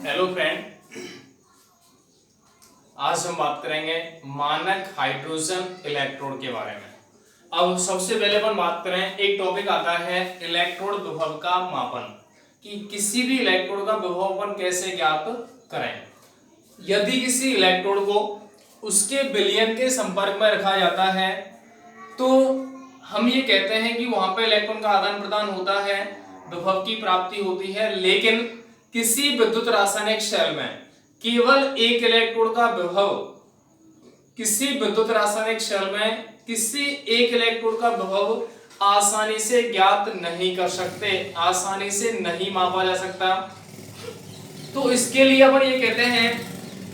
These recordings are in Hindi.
हेलो फ्रेंड, आज हम बात करेंगे मानक हाइड्रोजन इलेक्ट्रोड के बारे में। अब सबसे पहले अपन बात करें, एक टॉपिक आता है इलेक्ट्रोड विभव का मापन, कि किसी भी इलेक्ट्रोड का विभव अपन कैसे ज्ञात करें। यदि किसी इलेक्ट्रोड को उसके विलयन के संपर्क में रखा जाता है तो हम ये कहते हैं कि वहां पर इलेक्ट्रॉन का आदान प्रदान होता है, विभव की प्राप्ति होती है। लेकिन किसी विद्युत रासायनिक शेल में केवल एक इलेक्ट्रोड का विभव, किसी विद्युत रासायनिक शेल में किसी एक इलेक्ट्रोड का विभव आसानी से ज्ञात नहीं कर सकते, आसानी से नहीं मापा जा सकता। तो इसके लिए अपन ये कहते हैं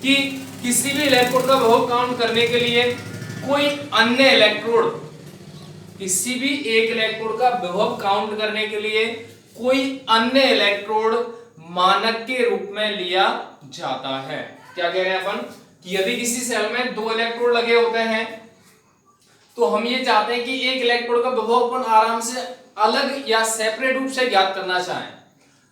कि किसी भी इलेक्ट्रोड का विभव काउंट करने के लिए कोई अन्य इलेक्ट्रोड, किसी भी एक इलेक्ट्रोड का विभव काउंट करने के लिए कोई अन्य इलेक्ट्रोड मानक के रूप में लिया जाता है। क्या कह रहे हैं अपन कि यदि किसी सेल में दो इलेक्ट्रोड लगे होते हैं तो हम ये चाहते हैं कि एक इलेक्ट्रोड का विभव अपन आराम से अलग या सेपरेट रूप से ज्ञात करना चाहें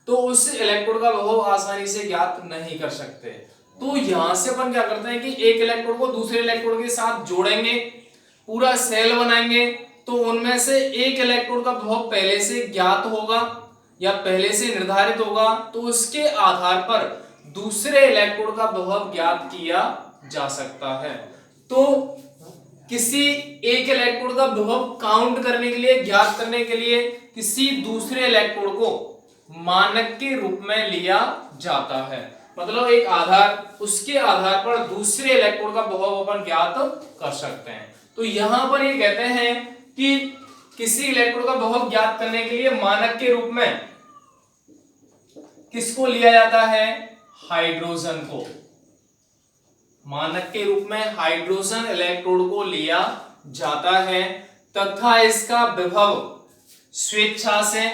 तो उस इलेक्ट्रोड का विभव आसानी से ज्ञात नहीं कर सकते। तो यहां से अपन क्या करते हैं कि एक इलेक्ट्रोड को दूसरे इलेक्ट्रोड के साथ जोड़ेंगे, पूरा सेल बनाएंगे, तो उनमें से एक इलेक्ट्रोड का विभव पहले से ज्ञात होगा या पहले से निर्धारित होगा, तो उसके आधार पर दूसरे इलेक्ट्रोड का विभव ज्ञात किया जा सकता है। तो किसी एक इलेक्ट्रोड का विभव काउंट करने के लिए, ज्ञात करने के लिए किसी दूसरे इलेक्ट्रोड को मानक के रूप में लिया जाता है। मतलब एक आधार, उसके आधार पर दूसरे इलेक्ट्रोड का विभव अपन ज्ञात कर सकते हैं। तो यहां पर ये कहते हैं कि किसी इलेक्ट्रोड का विभव ज्ञात करने के लिए मानक के रूप में किसको लिया जाता है? हाइड्रोजन को। मानक के रूप में हाइड्रोजन इलेक्ट्रोड को लिया जाता है तथा इसका विभव स्वेच्छा से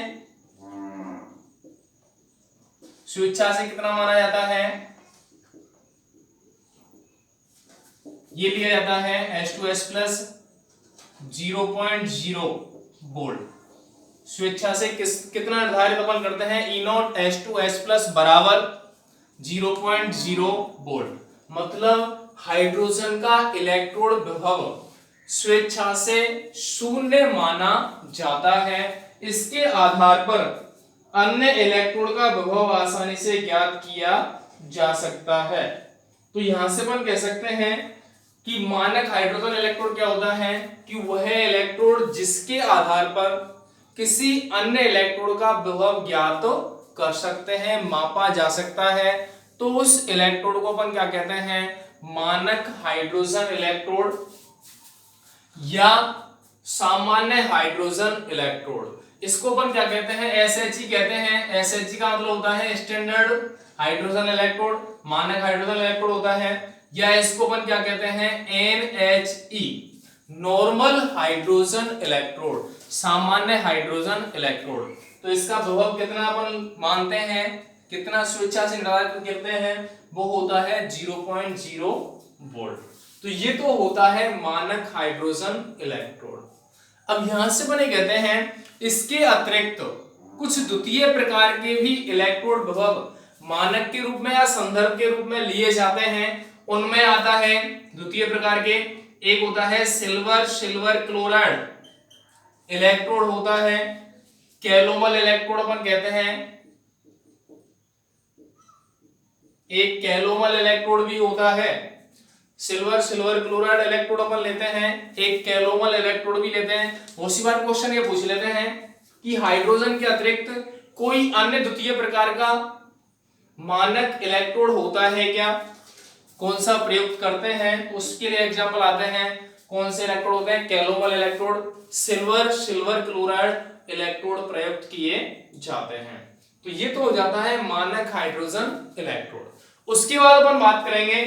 कितना माना जाता है? ये लिया जाता है H2S प्लस 0.0 वोल्ट। स्वेच्छा से कितना निर्धारित अपन करते हैं? E0 H2S प्लस बराबर 0.0 वोल्ट। मतलब हाइड्रोजन का इलेक्ट्रोड विभव स्वेच्छा से शून्य माना जाता है। इसके आधार पर अन्य इलेक्ट्रोड का विभव आसानी से ज्ञात किया जा सकता है। तो यहां से अपन कह सकते हैं कि मानक हाइड्रोजन इलेक्ट्रोड क्या होता है कि वह इलेक्ट्रोड जिसके आधार पर किसी अन्य इलेक्ट्रोड का विभव ज्ञात कर सकते हैं, मापा जा सकता है, तो उस इलेक्ट्रोड को अपन क्या कहते हैं? मानक हाइड्रोजन इलेक्ट्रोड या सामान्य हाइड्रोजन इलेक्ट्रोड। इसको अपन क्या कहते हैं? SHE कहते हैं। SHE का मतलब होता है स्टैंडर्ड हाइड्रोजन इलेक्ट्रोड, मानक हाइड्रोजन इलेक्ट्रोड होता है। या इसको अपन क्या कहते हैं? NHE नॉर्मल हाइड्रोजन इलेक्ट्रोड, सामान्य हाइड्रोजन इलेक्ट्रोड। तो इसका विभव कितना अपन मानते हैं, कितना स्वेच्छा से निर्धारित करते हैं? वो होता है 0.0 वोल्ट। तो ये तो होता है मानक हाइड्रोजन इलेक्ट्रोड। अब यहां से बने कहते हैं इसके अतिरिक्त कुछ द्वितीय प्रकार के भी इलेक्ट्रोड विभव मानक के रूप में या संदर्भ के रूप में लिए जाते हैं। उनमें आता है द्वितीय प्रकार के, एक होता है सिल्वर क्लोराइड इलेक्ट्रोड होता है, कैलोमल इलेक्ट्रोड अपन कहते हैं। एक कैलोमल इलेक्ट्रोड भी होता है। सिल्वर क्लोराइड इलेक्ट्रोड अपन लेते हैं, एक कैलोमल इलेक्ट्रोड भी लेते हैं। बहुत सी बार क्वेश्चन ये पूछ लेते हैं कि हाइड्रोजन के अतिरिक्त कोई अन्य द्वितीय प्रकार का मानक इलेक्ट्रोड होता है क्या, कौन सा प्रयुक्त करते हैं? उसके लिए एग्जांपल आते हैं। कौन से इलेक्ट्रोड होते हैं? Calomel electrode, silver chloride electrode प्रयुक्त किए जाते हैं। तो ये तो हो जाता है मानक हाइड्रोजन इलेक्ट्रोड। उसके बाद अपन बात करेंगे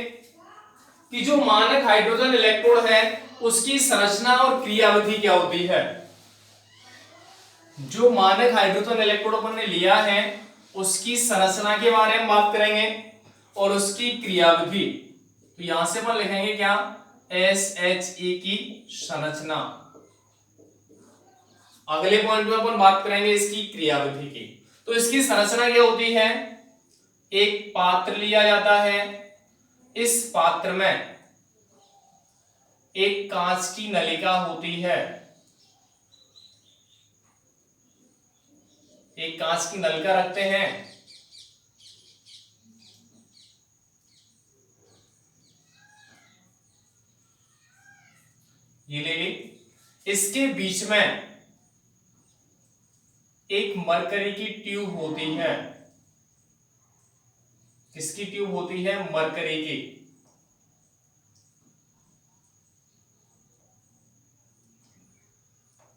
कि जो मानक हाइड्रोजन इलेक्ट्रोड है उसकी संरचना और क्रियाविधि क्या होती है। जो मानक हाइड्रोजन इलेक्ट्रोड अपन ने लिया है उसकी संरचना के बारे में बात करेंगे और उसकी क्रियाविधि। तो यहां से अपन लिखेंगे क्या? SHE की संरचना। अगले पॉइंट में अपन बात करेंगे इसकी क्रियाविधि की। तो इसकी संरचना क्या होती है? एक पात्र लिया जाता है, इस पात्र में एक कांच की नलिका होती है, एक कांच की नलिका रखते हैं, ये ले ली। इसके बीच में एक मरकरी की ट्यूब होती है, किसकी ट्यूब होती है? मरकरी की।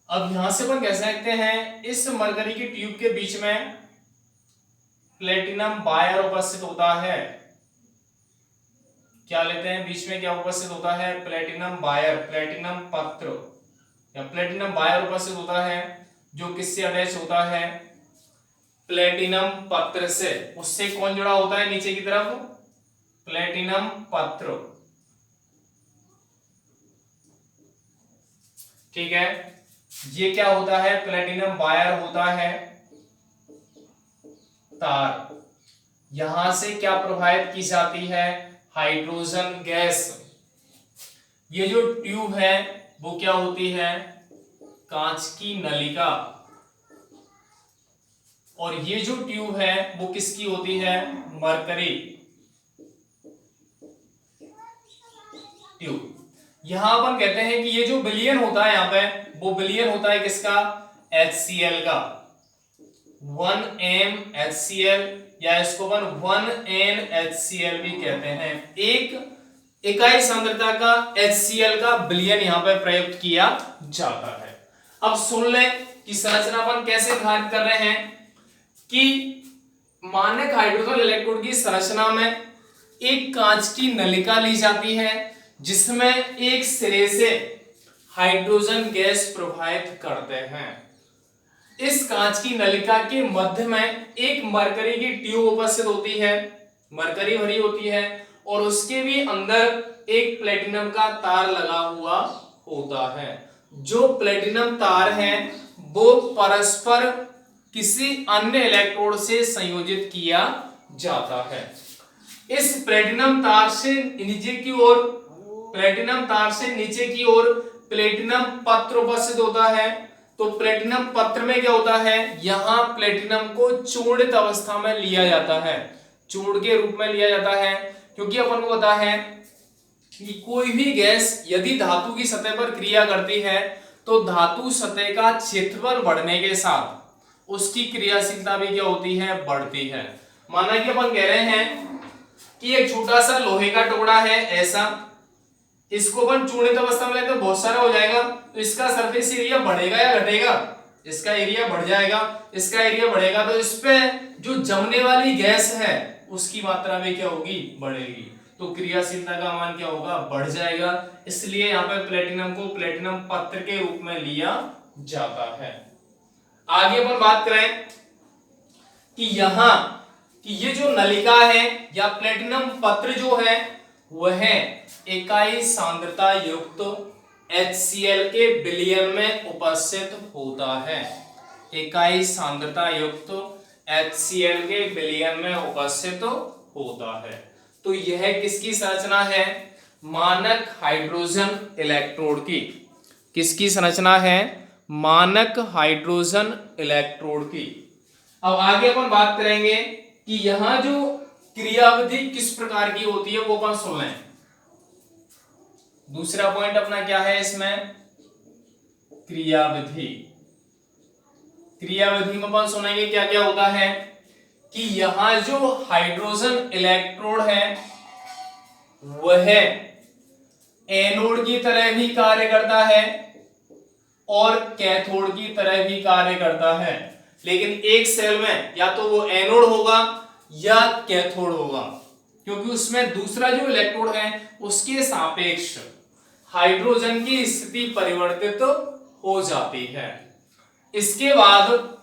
अब यहां से अपन कह सकते हैं इस मरकरी की ट्यूब के बीच में प्लेटिनम वायर उपस्थित होता है। क्या लेते हैं बीच में? क्या उपस्थित होता है? प्लेटिनम वायर, प्लेटिनम पत्र या प्लेटिनम वायर उपस्थित होता है, जो किससे अटैच होता है? प्लेटिनम पत्र से। उससे कौन जुड़ा होता है नीचे की तरफ? प्लेटिनम पत्र। ठीक है, ये क्या होता है? प्लेटिनम वायर होता है, तार। यहां से क्या प्रवाहित की जाती है? Hydrogen gas. ये जो ट्यूब है वो क्या होती है? कांच की नलिका। और ये जो ट्यूब है वो किसकी होती है? Mercury tube. यहां अपन कहते हैं कि ये जो विलयन होता है यहां पे, वो विलयन होता है किसका? HCl का। 1MHCl या इसको अपन 1NHCl भी कहते हैं। एक इकाई सांद्रता का HCl का विलयन यहां पे प्रयुक्त किया जाता है। अब सुन ले कि संरचना अपन कैसे निर्धारित कर रहे हैं कि मानक हाइड्रोजन इलेक्ट्रोड की संरचना में एक कांच की नलिका ली जाती है, जिसमें एक सिरे से हाइड्रोजन गैस प्रवाहित करते हैं। इस कांच की नलिका के मध्य में एक मरकरी की ट्यूब उपस्थित होती है, मरकरी भरी होती है, और उसके भी अंदर एक प्लेटिनम का तार लगा हुआ होता है। जो प्लेटिनम तार है वो परस्पर किसी अन्य इलेक्ट्रोड से संयोजित किया जाता है। इस प्लेटिनम तार से नीचे की ओर, प्लेटिनम तार से नीचे की ओर प्लेटिनम पत्र उपस्थित होता है। तो प्लेटिनम पत्र में क्या होता है? यहां प्लेटिनम को चूर्णित अवस्था में लिया जाता है, चूर्ण के रूप में लिया जाता है, क्योंकि अपन को पता है कि कोई भी गैस यदि धातु की सतह पर क्रिया करती है तो धातु सतह का क्षेत्रफल बढ़ने के साथ उसकी क्रियाशीलता भी क्या होती है? बढ़ती है। माना कि अपन कह रहे हैं कि एक छोटा सा लोहे का टुकड़ा है ऐसा, इसको अपन चूर्णित अवस्था में लेते तो बहुत सारा हो जाएगा, तो इसका सरफेस एरिया बढ़ेगा या घटेगा? इसका एरिया बढ़ जाएगा। इसका एरिया बढ़ेगा तो इस पे जो जमने वाली गैस है उसकी मात्रा भी क्या होगी? बढ़ेगी। तो क्रियाशीलता का मान क्या होगा? बढ़ जाएगा। इसलिए यहाँ पे प्लेटिनम को प्लेटिनम पत्र के रूप में लिया जाता है। आगे अपन बात करें कि यहां कि ये जो नलिका है या प्लेटिनम पत्र जो है वह इकाई सांद्रता युक्त HCl के विलयन में उपस्थित होता है। इकाई सांद्रता युक्त HCl के विलयन में उपस्थित होता है। तो यह किसकी संरचना है? मानक हाइड्रोजन इलेक्ट्रोड की। किसकी संरचना है? मानक हाइड्रोजन इलेक्ट्रोड की। अब आगे अपन बात करेंगे कि यहां जो क्रियाविधि किस प्रकार की होती है वो अपन सुन लें। दूसरा पॉइंट अपना क्या है इसमें? क्रियाविधि। क्रियाविधि में अपन सुनेंगे क्या क्या होता है कि यहां जो हाइड्रोजन इलेक्ट्रोड है वह एनोड की तरह भी कार्य करता है और कैथोड की तरह भी कार्य करता है, लेकिन एक सेल में या तो वो एनोड होगा या कैथोड होगा, क्योंकि उसमें दूसरा जो इलेक्ट्रोड है उसके सापेक्ष हाइड्रोजन की स्थिति परिवर्तित हो जाती है। इसके बाद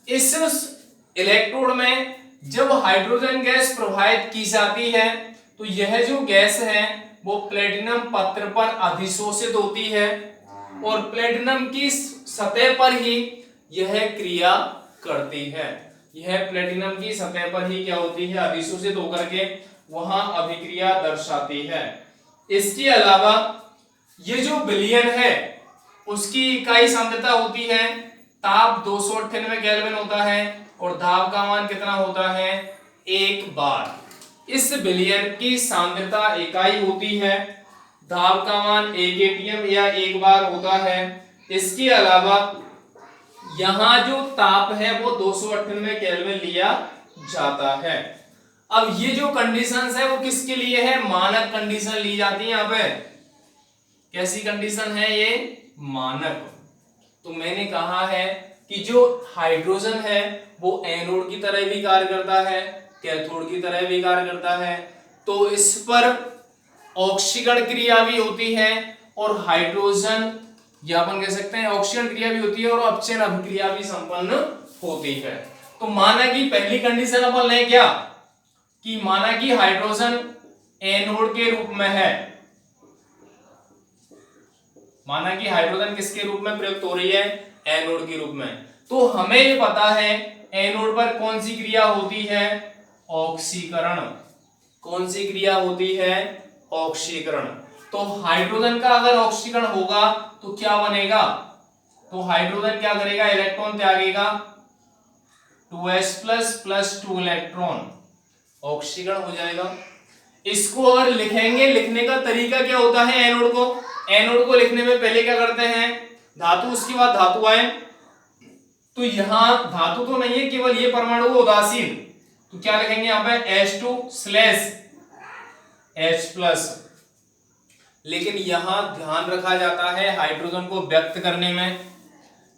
इस इलेक्ट्रोड में जब हाइड्रोजन गैस प्रवाहित की जाती है तो यह जो गैस है वो प्लेटिनम पत्र पर अधिशोषित होती है और प्लेटिनम की सतह पर ही यह क्रिया करती है। यह प्लेटिनम की सतह पर ही क्या होती है, अधिशोषित होकर के वहां अभिक्रिया दर्शाती है। इसके अलावा ये जो विलयन है उसकी इकाई सांद्रता होती है, ताप 298 केल्विन होता है और दाब का मान कितना होता है, 1 बार। इस विलयन की सांद्रता इकाई होती है, दाब का मान 1 एटीएम या 1 बार होता है। इसके अलावा यहां जो ताप है वो 298 केल्विन लिया जाता है। अब ये जो कंडीशंस है वो किसके लिए है, मानक कंडीशन ली जाती है। यहाँ पे कैसी कंडीशन है, ये मानक। तो मैंने कहा है कि जो हाइड्रोजन है वो एनोड की तरह भी कार्य करता है, कैथोड की तरह भी कार्य करता है। तो इस पर ऑक्सीकरण क्रिया भी होती है और हाइड्रोजन या अपन कह सकते हैं ऑक्सीकरण क्रिया भी होती है और अपचयन अभिक्रिया भी संपन्न होती है। तो माना कि पहली कंडीशन अपन लें क्या, कि माना कि हाइड्रोजन एनोड के रूप में है, माना कि हाइड्रोजन किसके रूप में प्रयुक्त हो रही है, एनोड के रूप में। तो हमें ये पता है एनोड पर कौन सी क्रिया होती है, ऑक्सीकरण। कौन सी क्रिया होती है, ऑक्सीकरण। तो हाइड्रोजन का अगर ऑक्सीकरण होगा तो क्या बनेगा, तो हाइड्रोजन क्या करेगा, इलेक्ट्रॉन त्यागेगा 2s प्लस 2 इलेक्ट्रॉन, ऑक्सीकरण हो जाएगा। इसको अगर लिखेंगे, लिखने का तरीका क्या होता है, एनोड को लिखने में पहले क्या करते हैं, धातु, उसके बाद धातु आयन। तो यहां धातु तो नहीं है, केवल ये परमाणु उदासीन, तो क्या लिखेंगे यहां पे H2/H+। लेकिन यहां ध्यान रखा जाता है हाइड्रोजन को व्यक्त करने में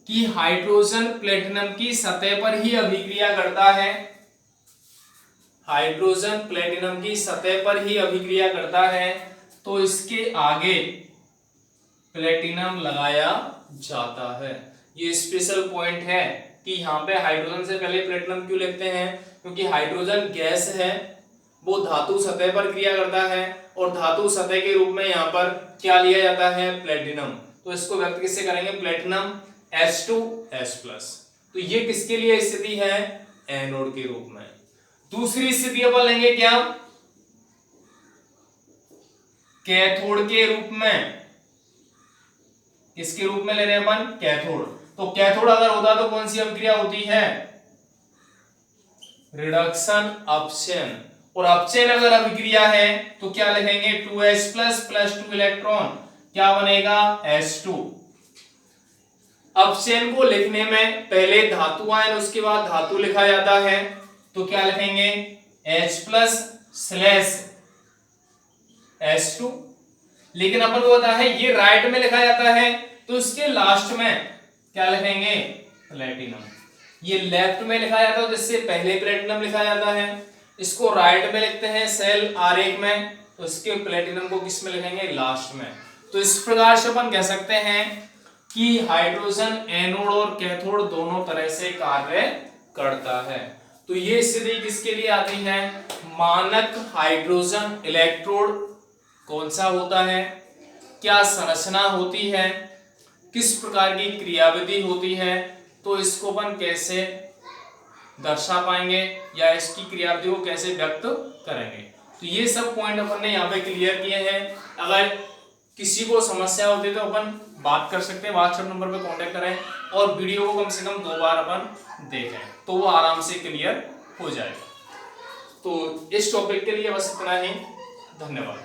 कि हाइड्रोजन प्लेटिनम की सतह पर ही अभिक्रिया करता है, हाइड्रोजन प्लेटिनम की सतह पर ही अभिक्रिया करता है। तो इसके आगे प्लेटिनम लगाया जाता है। ये स्पेशल पॉइंट है कि यहाँ पे हाइड्रोजन से पहले प्लेटिनम क्यों लिखते हैं, क्योंकि हाइड्रोजन गैस है, वो धातु सतह पर क्रिया करता है और धातु सतह के रूप में यहाँ पर क्या लिया जाता है, प्लेटिनम। तो इसको व्यक्त किससे करेंगे, प्लेटिनम H2S+। तो ये किसके लिए स्थिति है, एनोड के रूप में। दूसरी स्थिति अपन लेंगे क्या, कैथोड के रूप में। किसके रूप में ले रहे हैं अपन, कैथोड। तो कैथोड अगर होता तो कौन सी अभिक्रिया होती है, रिडक्शन अपचयन। और अपचयन अगर अभिक्रिया है तो क्या लिखेंगे, 2s प्लस 2 इलेक्ट्रॉन, क्या बनेगा, H2। अपचयन को लिखने में पहले धातु आयन उसके बाद धातु लिखा जाता है, तो क्या लिखेंगे, H+/H2। लेकिन अपन को पता है ये राइट में लिखा जाता है, तो इसके लास्ट में क्या लिखेंगे, प्लेटिनम। ये लेफ्ट में लिखा जाता है जिससे पहले प्लेटिनम लिखा जाता है, इसको राइट में लिखते हैं सेल आरेख में, तो इसके प्लेटिनम को किस में लिखेंगे, लास्ट में। तो इस प्रकार से अपन कह सकते हैं कि हाइड्रोजन एनोड और कैथोड दोनों तरह से कार्य करता है। तो ये स्थिति किसके लिए आती है, मानक हाइड्रोजन इलेक्ट्रोड कौन सा होता है, क्या संरचना होती है, किस प्रकार की क्रियाविधि होती है, तो इसको अपन कैसे दर्शा पाएंगे या इसकी क्रियाविधि को कैसे व्यक्त करेंगे। तो ये सब पॉइंट अपन ने यहाँ पे क्लियर किए हैं। अगर किसी को समस्या होती है तो अपन बात कर सकते हैं, व्हाट्सएप नंबर पे कांटेक्ट करें और वीडियो को कम से कम 2 बार अपन देखें तो वो आराम से क्लियर हो जाएगा। तो इस टॉपिक के लिए बस इतना ही, धन्यवाद।